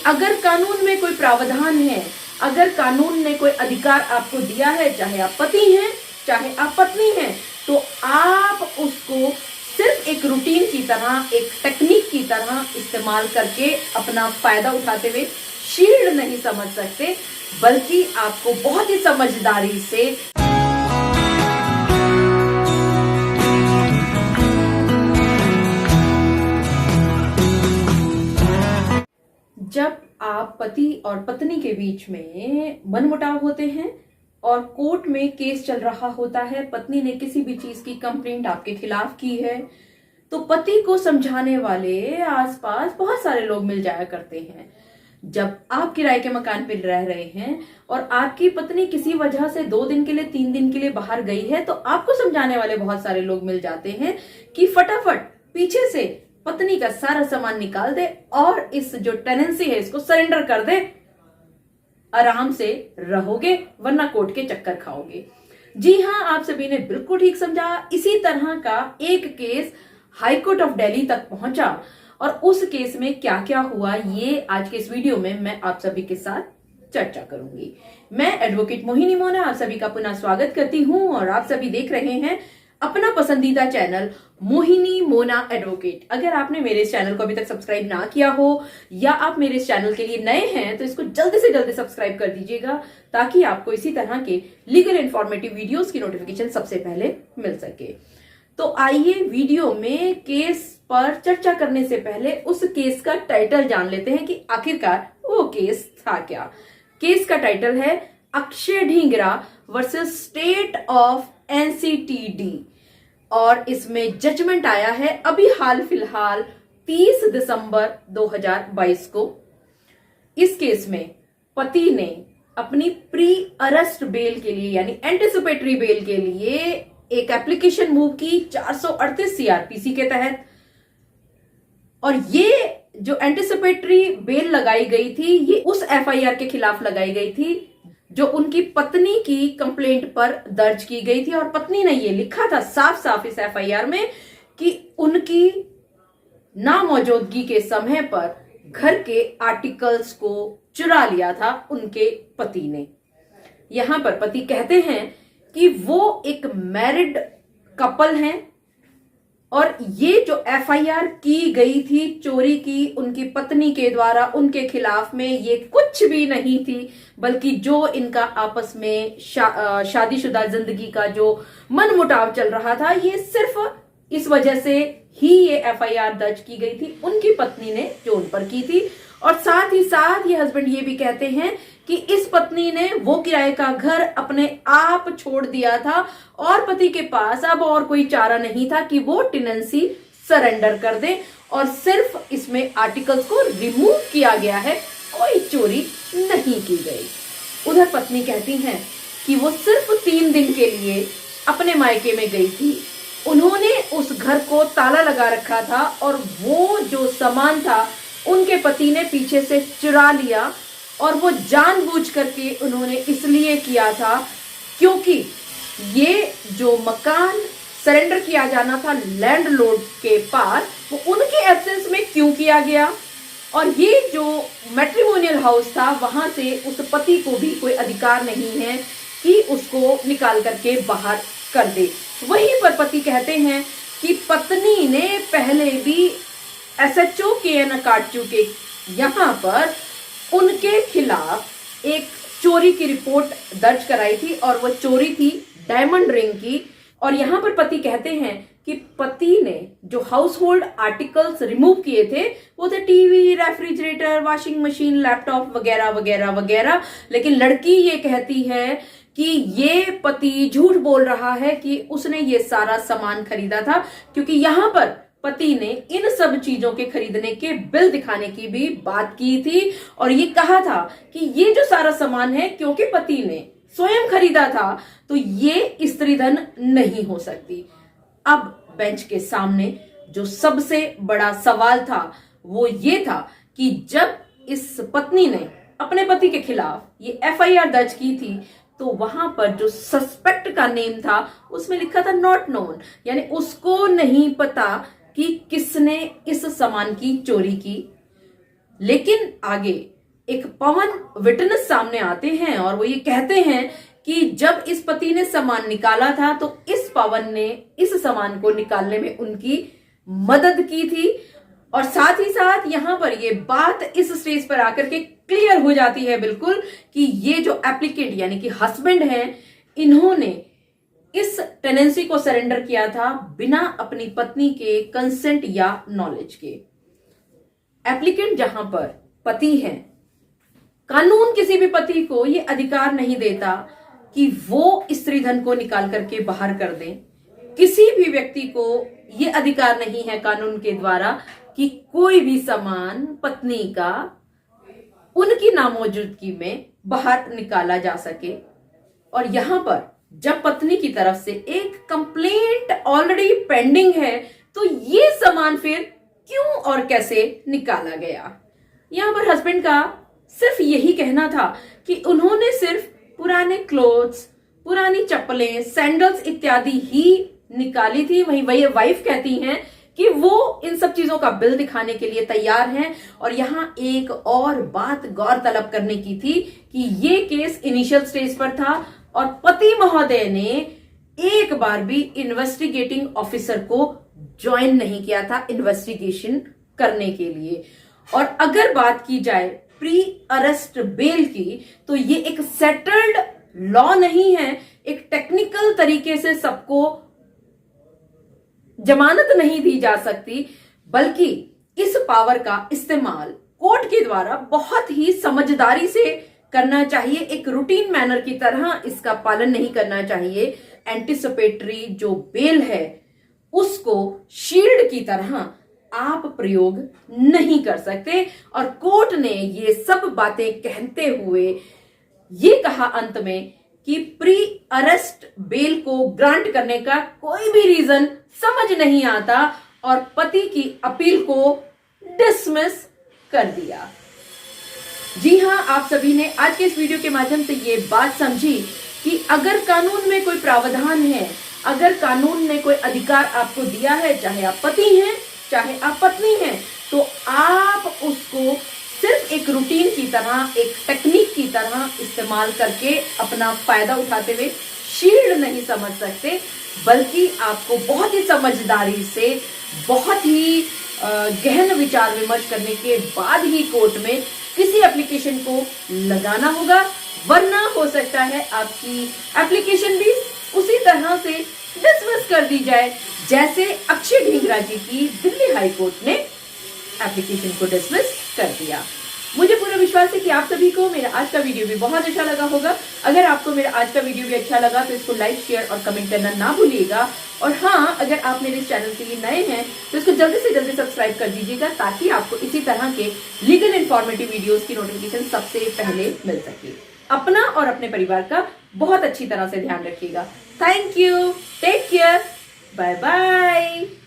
अगर कानून में कोई प्रावधान है, अगर कानून ने कोई अधिकार आपको दिया है, चाहे आप पति हैं चाहे आप पत्नी हैं, तो आप उसको सिर्फ एक रूटीन की तरह, एक टेक्निक की तरह इस्तेमाल करके अपना फायदा उठाते हुए शील्ड नहीं समझ सकते, बल्कि आपको बहुत ही समझदारी से जब आप पति और पत्नी के बीच में मनमुटाव होते हैं और कोर्ट में केस चल रहा होता है, पत्नी ने किसी भी चीज की कंप्लेंट आपके खिलाफ की है, तो पति को समझाने वाले आसपास बहुत सारे लोग मिल जाया करते हैं। जब आप किराए के मकान पर रह रहे हैं और आपकी पत्नी किसी वजह से 2 दिन के लिए 3 दिन के लिए बाहर गई है, तो आपको समझाने वाले बहुत सारे लोग मिल जाते हैं कि फटाफट पीछे से पत्नी का सारा सामान निकाल दे और इस जो टेनेंसी है इसको सरेंडर कर दे, आराम से रहोगे वरना कोर्ट के चक्कर खाओगे। जी हां, आप सभी ने बिल्कुल ठीक समझा। इसी तरह का एक case high court of Delhi तक पहुंचा और उस केस में क्या क्या हुआ, ये आज के इस वीडियो में मैं आप सभी के साथ चर्चा करूंगी। मैं एडवोकेट मोहिनी मोना आप सभी का पुनः स्वागत करती हूं और आप सभी देख रहे हैं अपना पसंदीदा चैनल मोहिनी मोना एडवोकेट। अगर आपने मेरे इस चैनल को अभी तक सब्सक्राइब ना किया हो या आप मेरे इस चैनल के लिए नए हैं, तो इसको जल्दी से जल्दी सब्सक्राइब कर दीजिएगा ताकि आपको इसी तरह के लीगल इंफॉर्मेटिव वीडियोस की नोटिफिकेशन सबसे पहले मिल सके। तो आइए वीडियो में केस पर चर्चा करने से पहले उस केस का टाइटल जान लेते हैं कि आखिरकार वो केस था क्या। केस का टाइटल है Akshay Dhingra versus state of NCTD और इसमें जजमेंट आया है अभी हाल फिलहाल 30 दिसंबर 2022 को। इस केस में पति ने अपनी प्री अरेस्ट बेल के लिए यानी एंटिसिपेटरी बेल के लिए एक एप्लीकेशन मूव की 438 CRPC के तहत, और ये जो एंटिसिपेटरी बेल लगाई गई थी ये उस FIR के खिलाफ लगाई गई थी जो उनकी पत्नी की कंप्लेंट पर दर्ज की गई थी। और पत्नी ने ये लिखा था साफ साफ इस FIR में कि उनकी नामौजूदगी के समय पर घर के आर्टिकल्स को चुरा लिया था उनके पति ने। यहां पर पति कहते हैं कि वो एक मैरिड कपल हैं और ये जो FIR की गई थी चोरी की उनकी पत्नी के द्वारा उनके खिलाफ में, ये कुछ भी नहीं थी, बल्कि जो इनका आपस में शादीशुदा जिंदगी का जो मनमुटाव चल रहा था, ये सिर्फ इस वजह से ही ये FIR दर्ज की गई थी उनकी पत्नी ने जो उन पर की थी। और साथ ही साथ ये हस्बैंड ये भी कहते हैं कि इस पत्नी ने वो किराए का घर अपने आप छोड़ दिया था और पति के पास अब और कोई चारा नहीं था कि वो टेनेंसी सरेंडर कर दे, और सिर्फ इसमें आर्टिकल्स को रिमूव किया गया है, कोई चोरी नहीं की गई। उधर पत्नी कहती हैं कि वो सिर्फ 3 दिन के लिए अपने मायके में गई थी, उन्होंने उस घर को ताला लगा रखा था और वो जो सामान था उनके पति ने पीछे से चुरा लिया, और वो जानबूझ करके उन्होंने इसलिए किया था क्योंकि ये जो मकान सरेंडर किया जाना था लैंडलॉर्ड के पास, वो उनके एब्सेंस में क्यों किया गया, और ये जो मैट्रिमोनियल हाउस था वहां से उस पति को भी कोई अधिकार नहीं है कि उसको निकाल करके बाहर कर दे। वहीं पर पति कहते हैं कि पत्नी ने पहले भी SHO KN काटचू के यहाँ पर उनके खिलाफ एक चोरी की रिपोर्ट दर्ज कराई थी और वो चोरी थी डायमंड रिंग की। और यहाँ पर पति कहते हैं कि पति ने जो हाउस होल्ड आर्टिकल्स रिमूव किए थे वो थे TV, refrigerator, washing machine, laptop वगैरह वगैरह वगैरह, लेकिन लड़की ये कहती है कि ये पति झूठ बोल रहा है कि उसने ये सारा सामान खरीदा था, क्योंकि यहाँ पर पति ने इन सब चीजों के खरीदने के बिल दिखाने की भी बात की थी और ये कहा था कि ये जो सारा सामान है क्योंकि पति ने स्वयं खरीदा था तो ये स्त्री धन नहीं हो सकती। अब बेंच के सामने जो सबसे बड़ा सवाल था वो ये था कि जब इस पत्नी ने अपने पति के खिलाफ ये FIR दर्ज की थी तो वहां पर जो सस्पेक्ट का नेम था उसमें लिखा था नॉट नोन, यानी उसको नहीं पता कि किसने इस सामान की चोरी की। लेकिन आगे एक पवन विटनेस सामने आते हैं और वो ये कहते हैं कि जब इस पति ने सामान निकाला था तो इस पवन ने इस सामान को निकालने में उनकी मदद की थी। और साथ ही साथ यहां पर ये बात इस स्टेज पर आकर के क्लियर हो जाती है बिल्कुल कि ये जो एप्लीकेंट यानी कि हस्बैंड हैं, इन्होंने इस टेनेंसी को सरेंडर किया था बिना अपनी पत्नी के कंसेंट या नॉलेज के। एप्लीकेंट जहां पर पति है, कानून किसी भी पति को यह अधिकार नहीं देता कि वो स्त्री धन को निकाल करके बाहर कर दें। किसी भी व्यक्ति को यह अधिकार नहीं है कानून के द्वारा कि कोई भी सामान पत्नी का उनकी नामौजूदगी में बाहर निकाला जा सके। और यहां पर जब पत्नी की तरफ से एक कंप्लेंट ऑलरेडी पेंडिंग है तो ये सामान फिर क्यों और कैसे निकाला गया। यहां पर हस्बैंड का सिर्फ यही कहना था कि उन्होंने सिर्फ पुराने क्लोथ्स, पुरानी चप्पलें, सैंडल्स इत्यादि ही निकाली थी। वही वाइफ कहती हैं कि वो इन सब चीजों का बिल दिखाने के लिए तैयार हैं। और यहां एक और बात गौर तलब करने की थी कि ये केस इनिशियल स्टेज पर था और पति महोदय ने एक बार भी इन्वेस्टिगेटिंग ऑफिसर को ज्वाइन नहीं किया था इन्वेस्टिगेशन करने के लिए। और अगर बात की जाए प्री अरेस्ट बेल की तो ये एक सेटल्ड लॉ नहीं है। एक टेक्निकल तरीके से सबको जमानत नहीं दी जा सकती, बल्कि इस पावर का इस्तेमाल कोर्ट के द्वारा बहुत ही समझदारी से करना चाहिए। एक रूटीन मैनर की तरह इसका पालन नहीं करना चाहिए। एंटिसिपेटरी जो बेल है उसको शील्ड की तरह आप प्रयोग नहीं कर सकते। और कोर्ट ने ये सब बातें कहते हुए ये कहा अंत में कि प्री अरेस्ट बेल को ग्रांट करने का कोई भी रीजन समझ नहीं आता और पति की अपील को डिसमिस कर दिया। जी हां, आप सभी ने आज के इस वीडियो के माध्यम से ये बात समझी कि अगर कानून में कोई प्रावधान है, अगर कानून ने कोई अधिकार आपको दिया है, चाहे आप पति हैं चाहे आप पत्नी हैं, तो आप उसको सिर्फ एक रूटीन की तरह, एक टेक्निक की तरह इस्तेमाल करके अपना फायदा उठाते हुए शील्ड नहीं समझ सकते, बल्कि आपको बहुत ही समझदारी से, बहुत ही गहन विचार विमर्श करने के बाद ही कोर्ट में किसी एप्लीकेशन को लगाना होगा। वरना हो सकता है आपकी एप्लीकेशन भी उसी तरह से डिसमिस कर दी जाए जैसे अक्षय ढींगरा जी की दिल्ली हाई कोर्ट ने एप्लीकेशन को डिसमिस कर दिया। मुझे पूरा विश्वास है कि आप सभी को मेरा आज का वीडियो भी बहुत अच्छा लगा होगा। अगर आपको मेरा आज का वीडियो भी अच्छा लगा तो इसको लाइक, शेयर और कमेंट करना ना भूलिएगा। और हाँ, अगर आप मेरे इस चैनल के लिए नए हैं तो इसको जल्दी से जल्दी सब्सक्राइब कर दीजिएगा ताकि आपको इसी तरह के लीगल इन्फॉर्मेटिव वीडियोस की नोटिफिकेशन सबसे पहले मिल सके। अपना और अपने परिवार का बहुत अच्छी तरह से ध्यान रखिएगा। Thank you, take care, bye bye.